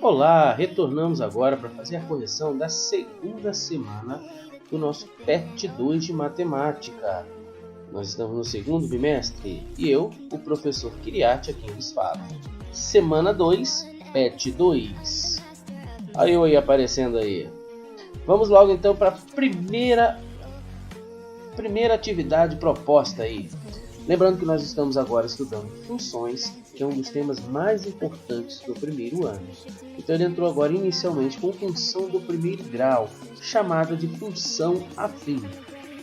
Olá, retornamos agora para fazer a correção da segunda semana do nosso PET 2 de Matemática. Nós estamos no segundo bimestre e eu, o professor Kiriati, quem vos fala. Semana 2, PET 2. Olha eu aí aparecendo aí. Vamos logo então para a primeira atividade proposta aí. Lembrando que nós estamos agora estudando funções, que é um dos temas mais importantes do primeiro ano. Então ele entrou agora inicialmente com função do primeiro grau, chamada de função afim.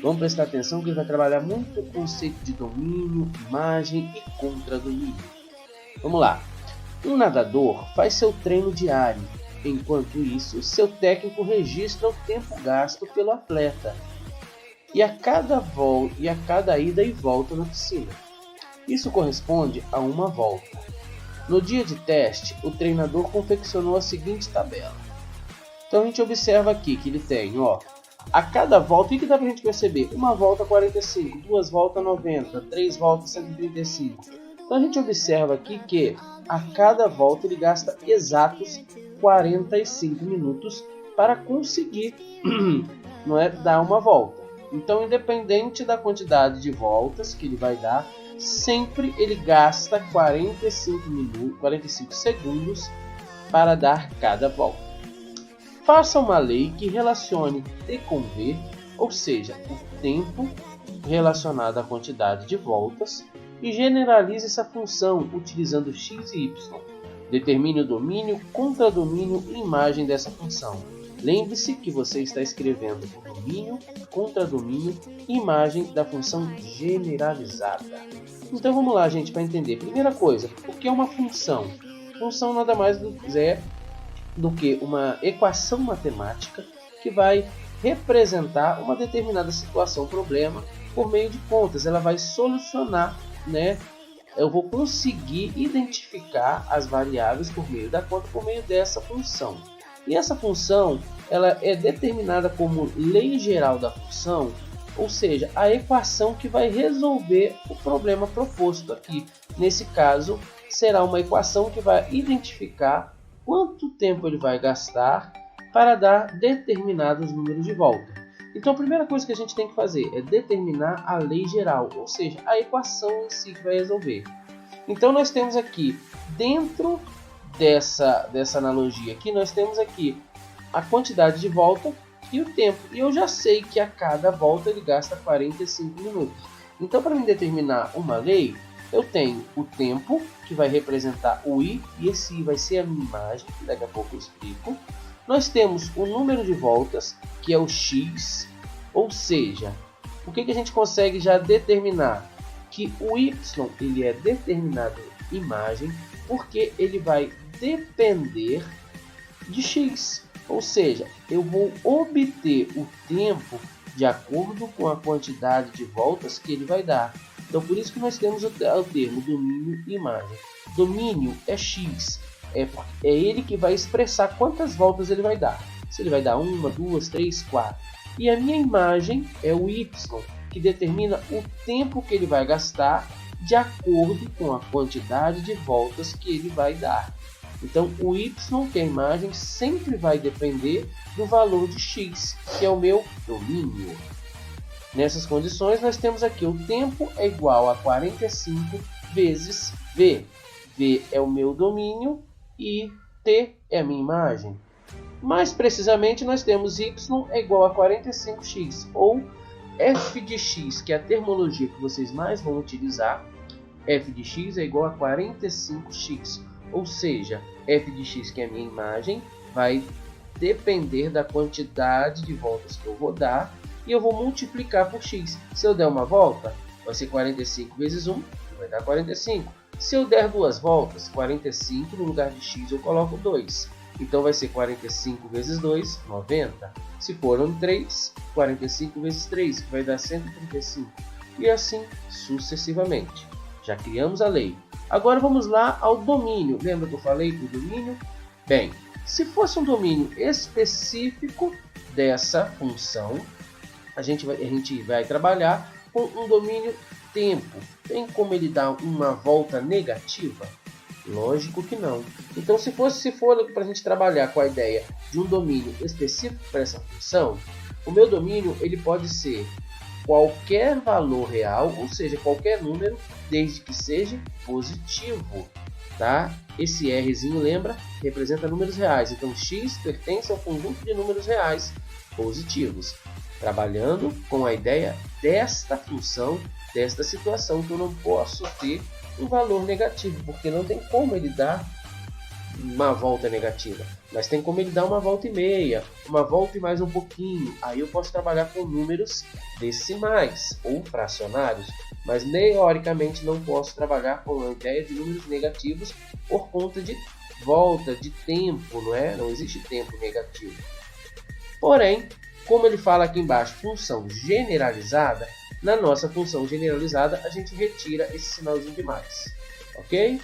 Vamos prestar atenção que ele vai trabalhar muito o conceito de domínio, imagem e contradomínio. Vamos lá. Um nadador faz seu treino diário. Enquanto isso, seu técnico registra o tempo gasto pelo atleta e a cada ida e volta na piscina. Isso corresponde a uma volta. No dia de teste, o treinador confeccionou a seguinte tabela. Então a gente observa aqui que ele tem, a cada volta, o que dá para a gente perceber? Uma volta 45, duas voltas 90, três voltas 135. Então a gente observa aqui que a cada volta ele gasta exatos 45 minutos para conseguir dar uma volta. Então, independente da quantidade de voltas que ele vai dar, sempre ele gasta 45 segundos para dar cada volta. Faça uma lei que relacione T com V, ou seja, o tempo relacionado à quantidade de voltas, e generalize essa função utilizando x e y. Determine o domínio, contradomínio e imagem dessa função. Lembre-se que você está escrevendo o domínio, contradomínio e imagem da função generalizada. Então vamos lá, gente, para entender. Primeira coisa, o que é uma função? Função nada mais do que uma equação matemática que vai representar uma determinada situação, problema, por meio de contas. Ela vai solucionar, eu vou conseguir identificar as variáveis por meio da conta, por meio dessa função. E essa função ela é determinada como lei geral da função, ou seja, a equação que vai resolver o problema proposto aqui. Nesse caso, será uma equação que vai identificar quanto tempo ele vai gastar para dar determinados números de volta. Então a primeira coisa que a gente tem que fazer é determinar a lei geral, ou seja, a equação em si que vai resolver. Então nós temos aqui, dentro dessa analogia aqui, nós temos aqui a quantidade de volta e o tempo. E eu já sei que a cada volta ele gasta 45 minutos. Então para me determinar uma lei, eu tenho o tempo, que vai representar o I, e esse I vai ser a minha imagem, que daqui a pouco eu explico. Nós temos o número de voltas, que é o X, ou seja, o que a gente consegue já determinar? Que o Y ele é determinado imagem, porque ele vai depender de X, ou seja, eu vou obter o tempo de acordo com a quantidade de voltas que ele vai dar. Então por isso que nós temos o termo domínio e imagem. Domínio é X, é ele que vai expressar quantas voltas ele vai dar. Se ele vai dar 1, 2, 3, 4. E a minha imagem é o Y, que determina o tempo que ele vai gastar de acordo com a quantidade de voltas que ele vai dar. Então o Y, que é a imagem, sempre vai depender do valor de X, que é o meu domínio. Nessas condições nós temos aqui o tempo é igual a 45 vezes V. V é o meu domínio e T é a minha imagem. Mais precisamente nós temos Y é igual a 45x, ou f de x, que é a termologia que vocês mais vão utilizar. F de x é igual a 45x, ou seja, f de x, que é a minha imagem, vai depender da quantidade de voltas que eu vou dar, e eu vou multiplicar por x. Se eu der uma volta, vai ser 45 vezes 1, vai dar 45. Se eu der duas voltas, 45 no lugar de x eu coloco 2. Então vai ser 45 vezes 2, 90. Se foram 3, 45 vezes 3, que vai dar 135. E assim sucessivamente. Já criamos a lei. Agora vamos lá ao domínio. Lembra que eu falei do domínio? Bem, se fosse um domínio específico dessa função, a gente vai trabalhar com um domínio tempo, tem como ele dar uma volta negativa? Lógico que não. Então, se for para a gente trabalhar com a ideia de um domínio específico para essa função, o meu domínio ele pode ser qualquer valor real, ou seja, qualquer número, desde que seja positivo. Tá? Esse Rzinho, lembra, representa números reais. Então, x pertence ao conjunto de números reais positivos. Trabalhando com a ideia desta função, desta situação, que eu não posso ter um valor negativo, porque não tem como ele dar uma volta negativa, mas tem como ele dar uma volta e meia, uma volta e mais um pouquinho. Aí eu posso trabalhar com números decimais ou fracionários, mas teoricamente não posso trabalhar com a ideia de números negativos por conta de volta, de tempo, não é? Não existe tempo negativo. Porém, como ele fala aqui embaixo, função generalizada, na nossa função generalizada a gente retira esse sinalzinho de mais, ok?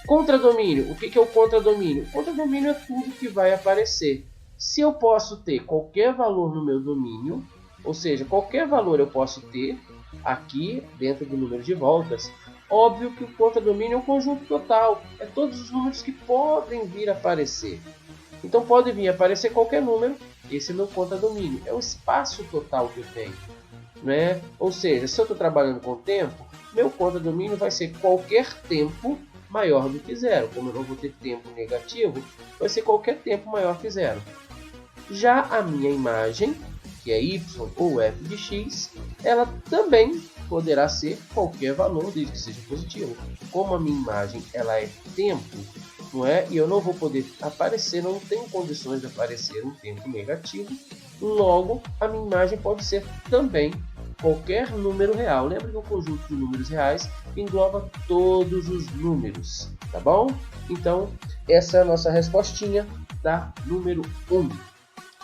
Contradomínio. O que é o contradomínio? O contradomínio é tudo que vai aparecer. Se eu posso ter qualquer valor no meu domínio, ou seja, qualquer valor eu posso ter aqui dentro do número de voltas, óbvio que o contradomínio é o conjunto total. É todos os números que podem vir a aparecer. Então pode vir a aparecer qualquer número, esse é meu contradomínio. É o espaço total que eu tenho. Né? Ou seja, se eu estou trabalhando com tempo, meu contradomínio vai ser qualquer tempo maior do que zero. Como eu não vou ter tempo negativo, vai ser qualquer tempo maior que zero. Já a minha imagem, que é y ou f de x, ela também poderá ser qualquer valor, desde que seja positivo. Como a minha imagem ela é tempo, não é? E eu não vou poder aparecer, não tenho condições de aparecer um tempo negativo, logo a minha imagem pode ser também qualquer número real. Lembra que o conjunto de números reais engloba todos os números, tá bom? Então, essa é a nossa respostinha da número 1.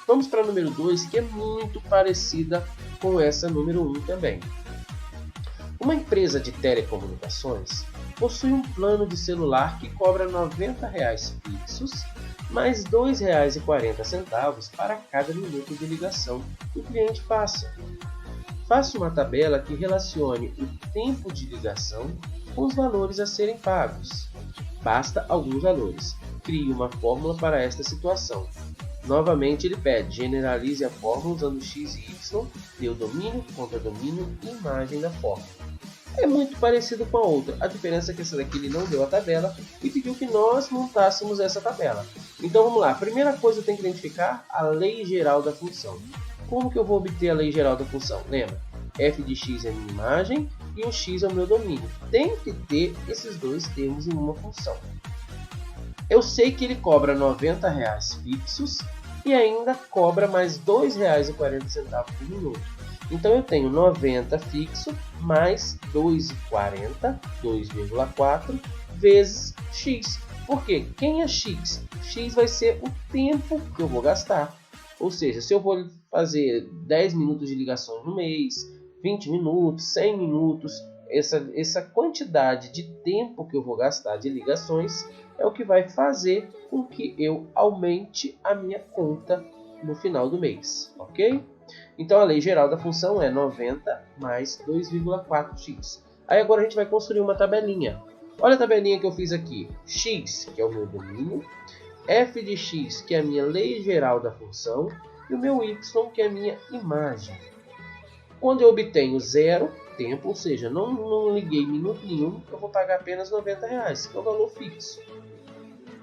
Vamos para a número 2, que é muito parecida com essa número 1 também. Uma empresa de telecomunicações possui um plano de celular que cobra R$ 90 fixos, mais R$ 2,40 para cada minuto de ligação que o cliente passa. Faça uma tabela que relacione o tempo de ligação com os valores a serem pagos. Basta alguns valores. Crie uma fórmula para esta situação. Novamente ele pede, generalize a fórmula usando x e y, dê o domínio, contradomínio e imagem da fórmula. É muito parecido com a outra, a diferença é que essa daqui ele não deu a tabela e pediu que nós montássemos essa tabela. Então vamos lá, a primeira coisa eu tenho que identificar a lei geral da função. Como que eu vou obter a lei geral da função? Lembra? F de x é a minha imagem e o x é o meu domínio. Tem que ter esses dois termos em uma função. Eu sei que ele cobra R$ 90 fixos e ainda cobra mais R$ 2,40 por minuto. Então eu tenho 90 fixo mais 2,40, 2,4 vezes x. Por quê? Quem é x? X vai ser o tempo que eu vou gastar. Ou seja, se eu vou fazer 10 minutos de ligações no mês, 20 minutos, 100 minutos, essa quantidade de tempo que eu vou gastar de ligações é o que vai fazer com que eu aumente a minha conta no final do mês, ok? Então a lei geral da função é 90 mais 2,4x. Aí agora a gente vai construir uma tabelinha. Olha a tabelinha que eu fiz aqui. X, que é o meu domínio, f de x, que é a minha lei geral da função, e o meu y, que é a minha imagem. Quando eu obtenho zero tempo, ou seja, não liguei minuto nenhum, eu vou pagar apenas R$ 90, que é o valor fixo.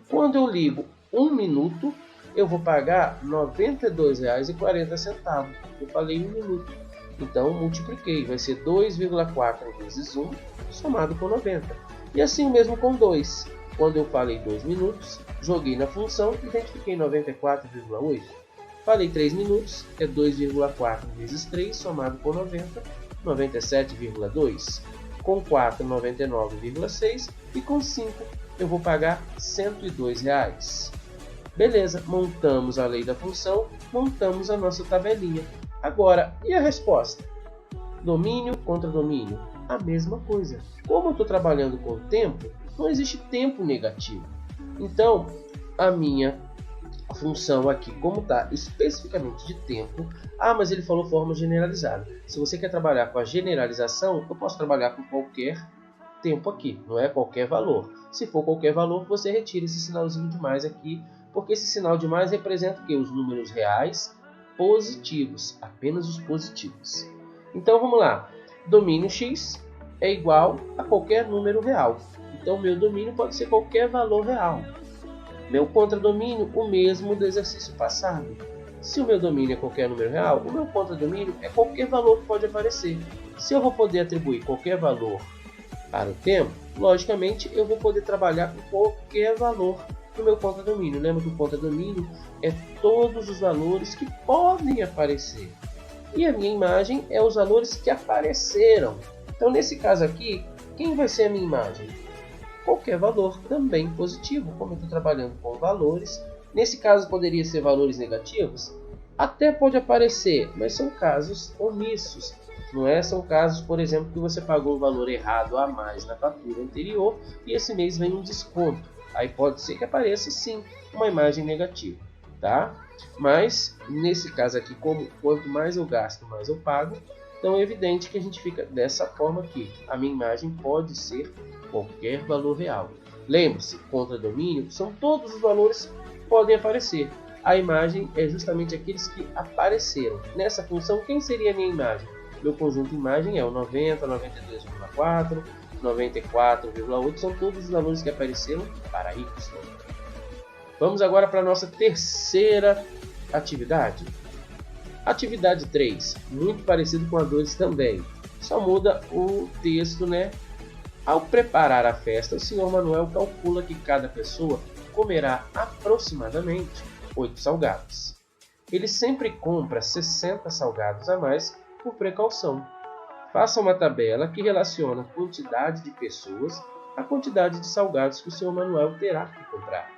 Quando eu ligo 1 minuto, eu vou pagar R$ 92,40. Eu falei 1 minuto. Então, multipliquei. Vai ser 2,4 vezes 1, somado com 90. E assim mesmo com 2. Quando eu falei 2 minutos, joguei na função e identifiquei 94,8. Falei 3 minutos, é 2,4 vezes 3, somado com 90, 97,2. Com 4, 99,6. E com 5, eu vou pagar R$ 102. Beleza, montamos a lei da função, montamos a nossa tabelinha. Agora, e a resposta? Domínio contra domínio? A mesma coisa. Como eu estou trabalhando com tempo, não existe tempo negativo. Então, a minha função aqui, como está especificamente de tempo, mas ele falou forma generalizada. Se você quer trabalhar com a generalização, eu posso trabalhar com qualquer tempo aqui, não é qualquer valor. Se for qualquer valor, você retira esse sinalzinho de mais aqui, porque esse sinal de mais representa o quê? Os números reais positivos, apenas os positivos. Então vamos lá, domínio x é igual a qualquer número real. Então meu domínio pode ser qualquer valor real. Meu contradomínio, o mesmo do exercício passado. Se o meu domínio é qualquer número real, o meu contradomínio é qualquer valor que pode aparecer. Se eu vou poder atribuir qualquer valor para o tempo, logicamente eu vou poder trabalhar com qualquer valor no meu contradomínio. Lembra que o contradomínio é todos os valores que podem aparecer. E a minha imagem é os valores que apareceram. Então nesse caso aqui, quem vai ser a minha imagem? Qualquer valor também positivo, como eu estou trabalhando com valores. Nesse caso poderia ser valores negativos? Até pode aparecer, mas são casos omissos. Não é? São casos, por exemplo, que você pagou um valor errado a mais na fatura anterior e esse mês vem um desconto. Aí pode ser que apareça sim uma imagem negativa, tá? Mas nesse caso aqui, como quanto mais eu gasto, mais eu pago, então é evidente que a gente fica dessa forma aqui. A minha imagem pode ser qualquer valor real. Lembre-se, contradomínio são todos os valores que podem aparecer. A imagem é justamente aqueles que apareceram. Nessa função, quem seria a minha imagem? Meu conjunto de imagem é o 90, 92,4, 94,8, são todos os valores que apareceram para y. Vamos agora para a nossa terceira atividade. Atividade 3, muito parecido com a 2 também, só muda o texto, né? Ao preparar a festa, o Sr. Manuel calcula que cada pessoa comerá aproximadamente 8 salgados. Ele sempre compra 60 salgados a mais por precaução. Faça uma tabela que relaciona a quantidade de pessoas à quantidade de salgados que o Sr. Manuel terá que comprar.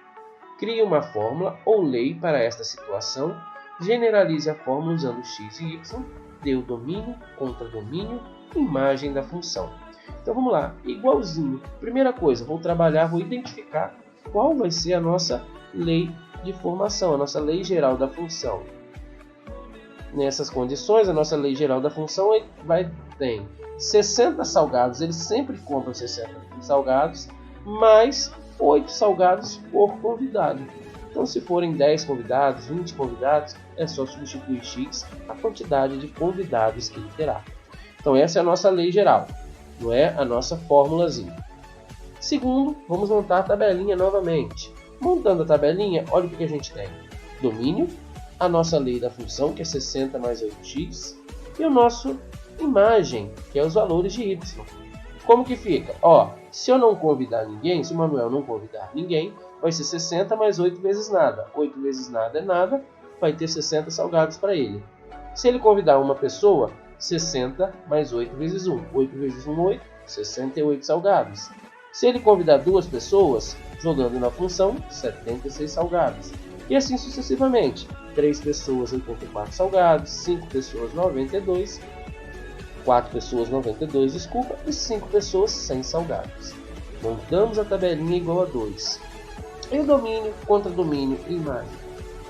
Crie uma fórmula ou lei para esta situação. Generalize a fórmula usando x e y, dê o domínio, contradomínio, imagem da função. Então vamos lá, igualzinho. Primeira coisa, vou identificar qual vai ser a nossa lei de formação, a nossa lei geral da função. Nessas condições, a nossa lei geral da função tem 60 salgados, ele sempre compra 60 salgados, mais 8 salgados por convidado. Então, se forem 10 convidados, 20 convidados, é só substituir x a quantidade de convidados que ele terá. Então, essa é a nossa lei geral, não é a nossa formulazinha. Segundo, vamos montar a tabelinha novamente. Montando a tabelinha, olha o que a gente tem. Domínio, a nossa lei da função, que é 60 mais 8x, e o nosso imagem, que é os valores de y. Como que fica? Se eu não convidar ninguém, se o Manuel não convidar ninguém, vai ser 60 mais 8 vezes nada. 8 vezes nada é nada, vai ter 60 salgados para ele. Se ele convidar uma pessoa, 60 mais 8 vezes 1. 8 vezes 1, 8, 68 salgados. Se ele convidar duas pessoas, jogando na função, 76 salgados. E assim sucessivamente. 3 pessoas, 84 salgados. 5 pessoas, 92. 4 pessoas, 92, desculpa. E 5 pessoas, 100 salgados. Montamos a tabelinha igual a 2. E o domínio, contradomínio e imagem?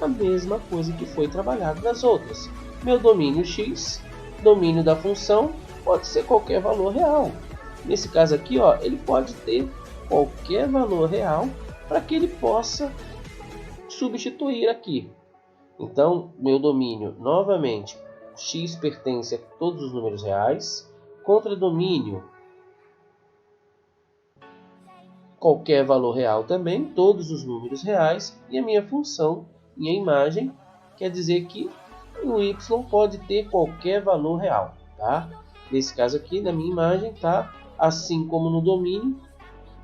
A mesma coisa que foi trabalhado nas outras. Meu domínio x, domínio da função, pode ser qualquer valor real. Nesse caso aqui, ele pode ter qualquer valor real para que ele possa substituir aqui. Então, meu domínio, novamente, x pertence a todos os números reais. Contradomínio, qualquer valor real também, todos os números reais. E a minha função, minha imagem, quer dizer que o y pode ter qualquer valor real. Tá? Nesse caso aqui, na minha imagem, tá? Assim como no domínio,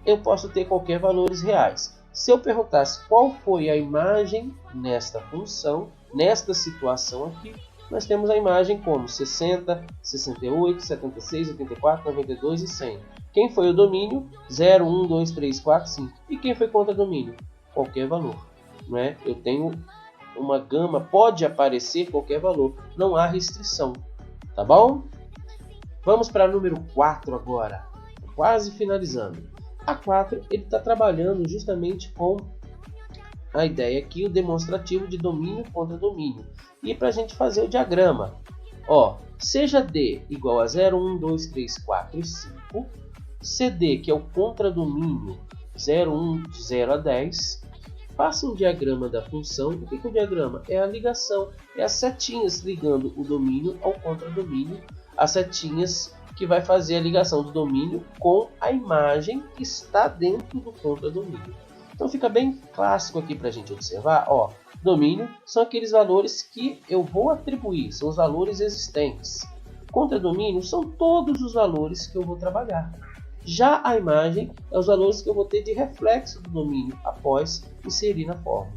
eu posso ter qualquer valores reais. Se eu perguntasse qual foi a imagem nesta função, nesta situação aqui, nós temos a imagem como 60, 68, 76, 84, 92 e 100. Quem foi o domínio? 0, 1, 2, 3, 4, 5. E quem foi contradomínio? Qualquer valor. Não é? Eu tenho uma gama, pode aparecer qualquer valor. Não há restrição. Tá bom? Vamos para o número 4 agora. Quase finalizando. A 4 ele está trabalhando justamente com a ideia aqui, o demonstrativo de domínio contra domínio. E para a gente fazer o diagrama, ó, seja D igual a 0, 1, 2, 3, 4 e 5, CD, que é o contradomínio 0, 1, de 0 a 10, faça um diagrama da função. O que é o diagrama? É a ligação, é as setinhas ligando o domínio ao contradomínio, as setinhas que vai fazer a ligação do domínio com a imagem que está dentro do contradomínio. Então fica bem clássico aqui para a gente observar, ó, domínio são aqueles valores que eu vou atribuir, são os valores existentes. Contradomínio são todos os valores que eu vou trabalhar. Já a imagem é os valores que eu vou ter de reflexo do domínio após inserir na fórmula.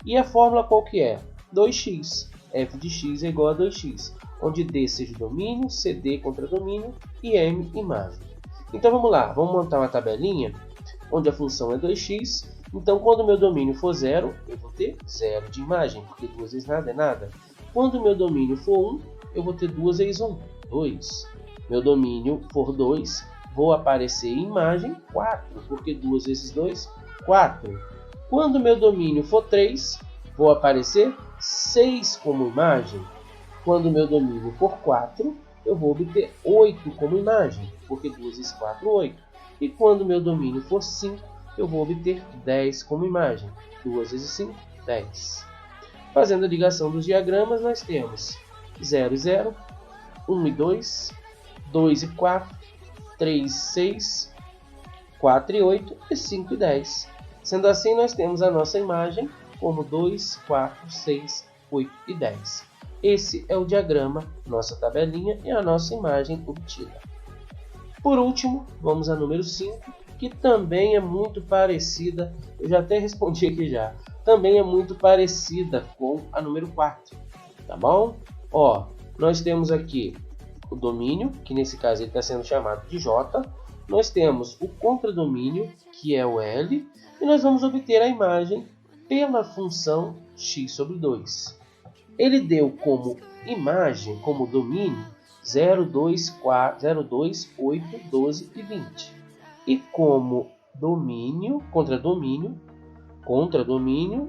E a fórmula qual que é? 2x. f de x é igual a 2x, onde D seja domínio, CD contradomínio e M imagem. Então vamos lá, vamos montar uma tabelinha onde a função é 2x. Então quando o meu domínio for 0, eu vou ter 0 de imagem, porque 2 vezes nada é nada. Quando o meu domínio for 1, eu vou ter 2 vezes 1, 2. Meu domínio for 2, vou aparecer em imagem 4, porque 2 vezes 2, 4. Quando meu domínio for 3, vou aparecer 6 como imagem. Quando meu domínio for 4, eu vou obter 8 como imagem, porque 2 vezes 4, 8. E quando meu domínio for 5, eu vou obter 10 como imagem. 2 vezes 5, 10. Fazendo a ligação dos diagramas, nós temos 0 e 0, 1 e 2, 2 e 4, 3 e 6, 4 e 8 e 5 e 10. Sendo assim, nós temos a nossa imagem como 2, 4, 6, 8 e 10. Esse é o diagrama, nossa tabelinha e a nossa imagem obtida. Por último, vamos a número 5, que também é muito parecida, eu já até respondi aqui já, também é muito parecida com a número 4, tá bom? Ó, nós temos aqui o domínio, que nesse caso ele está sendo chamado de J, nós temos o contradomínio, que é o L, e nós vamos obter a imagem pela função x sobre 2. Ele deu como imagem, como domínio, 0, 2, 4, 0, 2, 8, 12 e 20. E como domínio, contradomínio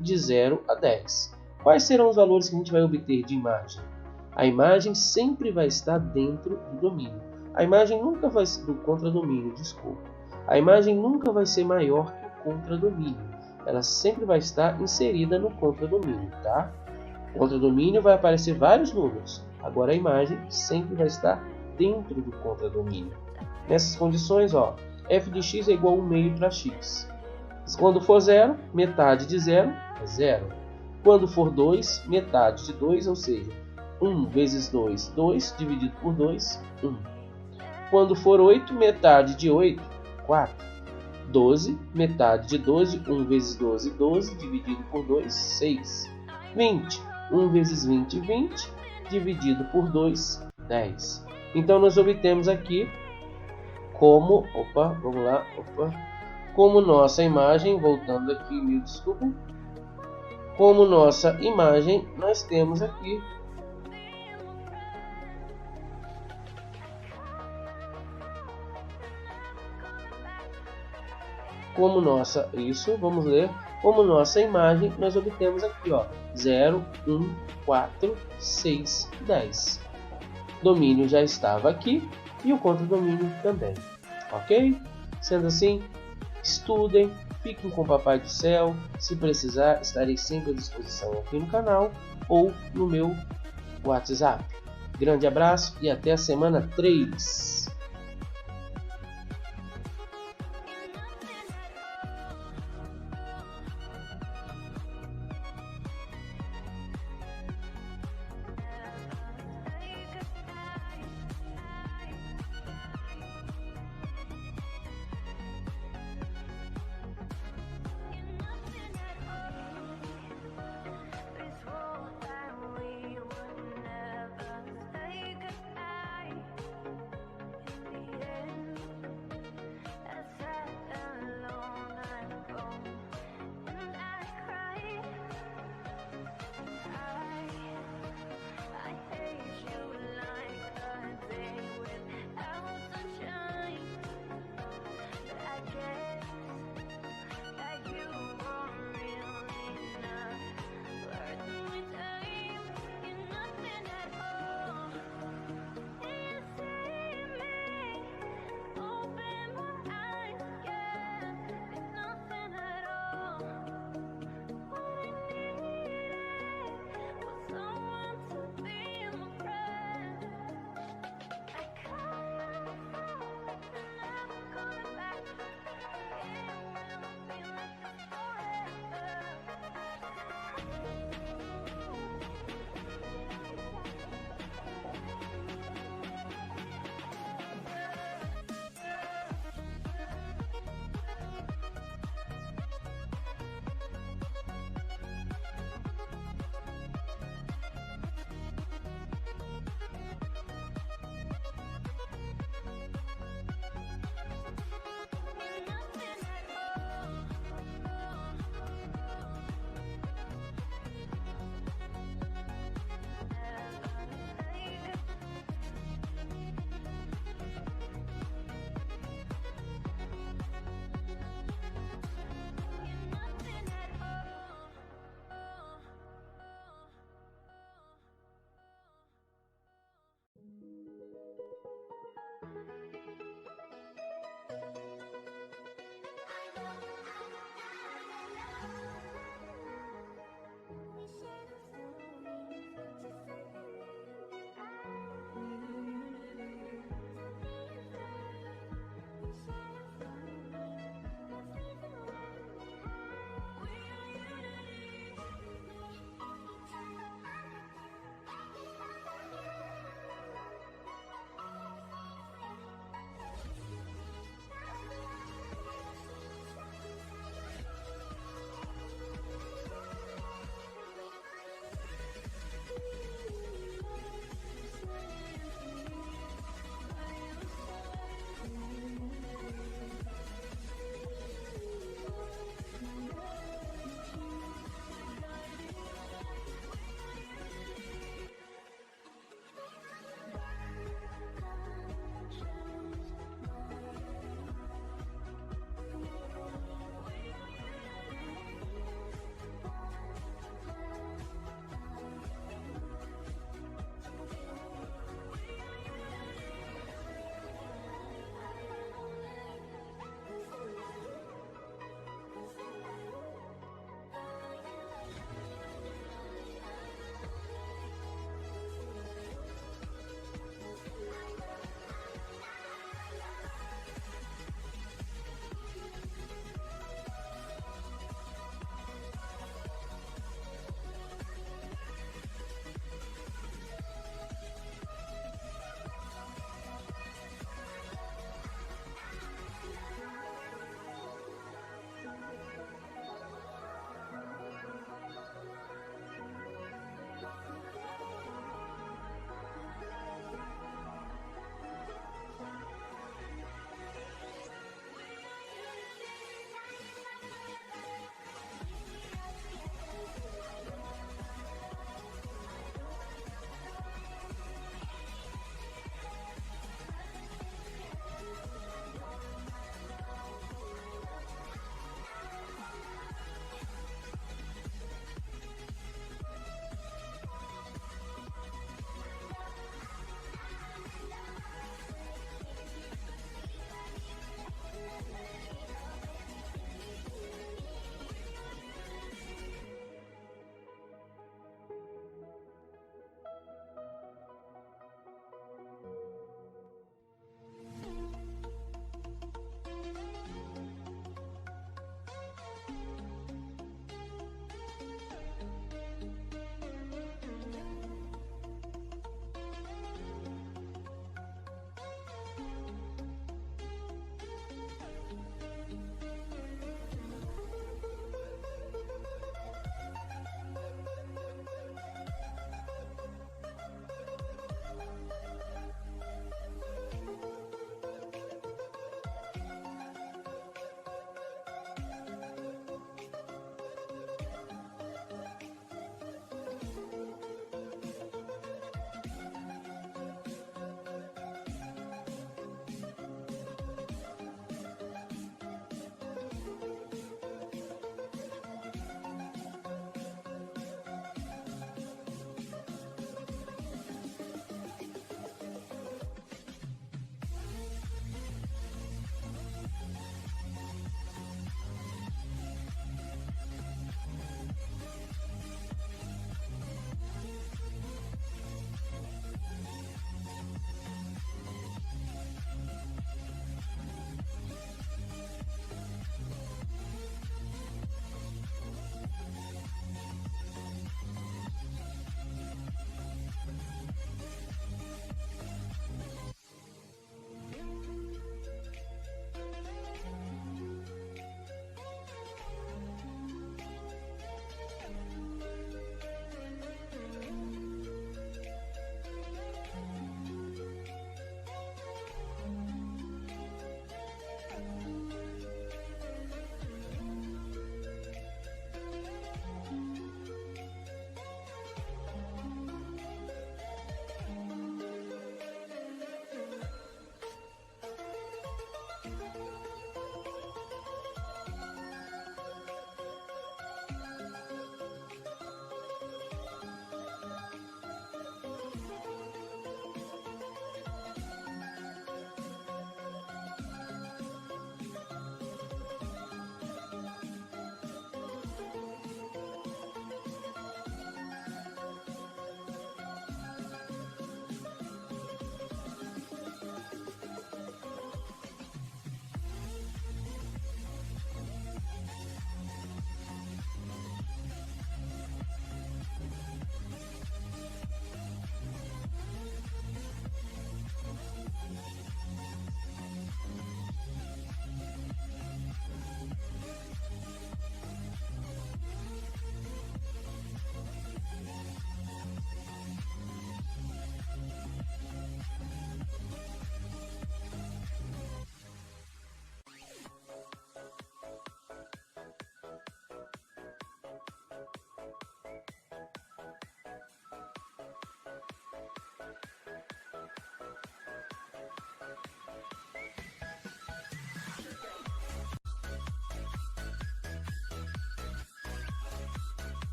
de 0 a 10. Quais serão os valores que a gente vai obter de imagem? A imagem sempre vai estar dentro do domínio. A imagem nunca vai ser do contradomínio, desculpa. A imagem nunca vai ser maior que o contradomínio. Ela sempre vai estar inserida no contradomínio, tá? O contradomínio vai aparecer vários números. Agora a imagem sempre vai estar dentro do contradomínio. Nessas condições, ó, f de x é igual a 1 meio para x. Quando for 0, metade de 0 é 0. Quando for 2, metade de 2, ou seja, 1 vezes 2, 2, dividido por 2, 1. Quando for 8, metade de 8, 4. 12, metade de 12, 1 vezes 12, 12, dividido por 2, 6. 20, 1 vezes 20, 20, dividido por 2, 10. Então nós obtemos aqui como, como nossa imagem, voltando aqui, me desculpem, como nossa imagem, nós temos aqui como nossa, isso, vamos ler, como nossa imagem, nós obtemos aqui, ó, 0, 1, 4, 6, 10. Domínio já estava aqui e o contradomínio também, ok? Sendo assim, estudem, fiquem com o Papai do Céu. Se precisar, estarei sempre à disposição aqui no canal ou no meu WhatsApp. Grande abraço e até a semana 3.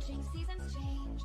Watching seasons change.